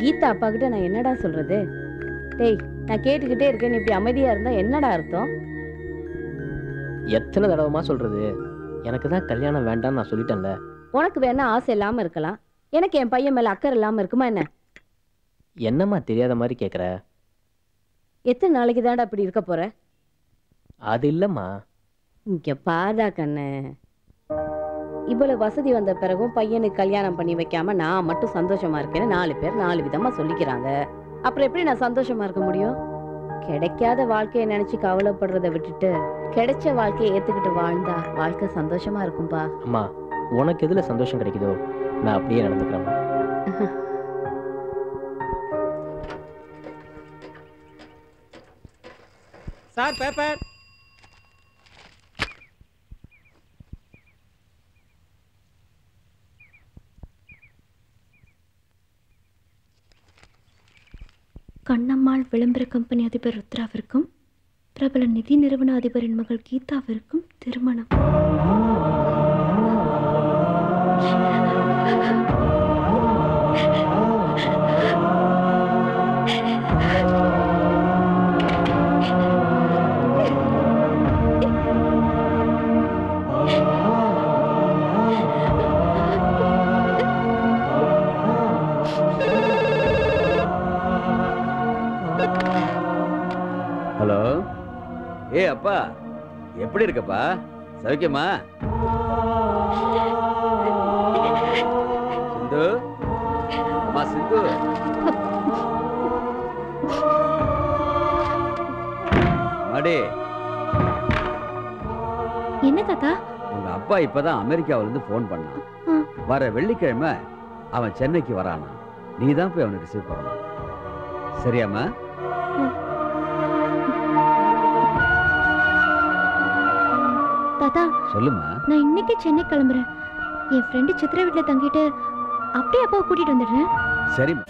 கீதா அப்பா கிட்ட நான் என்னடா சொல்றது? டேய், நான் கேட்டுக்கிட்டே இருக்கேன், இப்படி அமைதியா இருந்தா என்னடா அர்த்தம்? எத்தனை தடவைமா சொல்றது? எனக்கு தான் கல்யாணம் வேண்டாம்னு நான் சொல்லிட்டேன்ல. உனக்கு வேணா ஆசை இல்லாம இருக்கலாம், எனக்கு என் பையன் மேல அக்கறை இல்லாம இருக்குமா என்ன? என்னம்மா தெரியாத மாதிரி கேட்குற? எத்தனை நாளைக்கு தான்டா அப்படி இருக்க போற? அது இல்லைம்மா. இங்க பாருடா கண்ணு, இவ்வளவு வசதி வந்த பிறகும் பையனுக்கு கல்யாணம் பண்ணி வைக்காம நான் மட்டும் சந்தோஷமா இருக்கேன்னு 4 பேர் 4 விதமா சொல்லிக்கிறாங்க. அப்புறம் எப்படி நான் சந்தோஷமா இருக்க முடியும்? கிடைக்காத வாழ்க்கையை நினைச்சு கவலைப்படுறதை விட்டுட்டு கிடைச்ச வாழ்க்கையை ஏத்துக்கிட்டு வாழ்ந்தா வாழ்க்கை சந்தோஷமா இருக்கும்பா. அம்மா, உனக்கு எதுல சந்தோஷம் கிடைக்குதோ நான் அப்படியே நடந்துக்கிறேம்மா. Sir paper. கண்ணம்மாள் விளம்பர கம்பெனி அதிபர் ருத்ராவிற்கும் பிரபல நிதி நிறுவன அதிபரின் மகள் கீதாவிற்கும் திருமணம். ஹலோ, ஏ அப்பா, எப்படி இருக்கப்பா? சௌக்கியமா? சிந்து, அம்மா சிந்து. மாடி, என்ன தாத்தா? உங்க அப்பா இப்பதான் அமெரிக்காவில இருந்து போன் பண்ணான். வர வெள்ளிக்கிழமை அவன் சென்னைக்கு வரானா. நீ தான் போய் அவனை ரிசீவ் பண்ணணும். சரியாம்மா? தாத்தா, சொல்லுமா. நான் இன்னைக்கு சென்னை கிளம்புறேன். என் ஃப்ரெண்டு சித்ரா வீட்டுல தங்கிட்டு அப்படியே அப்பாவை கூட்டிட்டு வந்துடுறேன். சரிம்மா.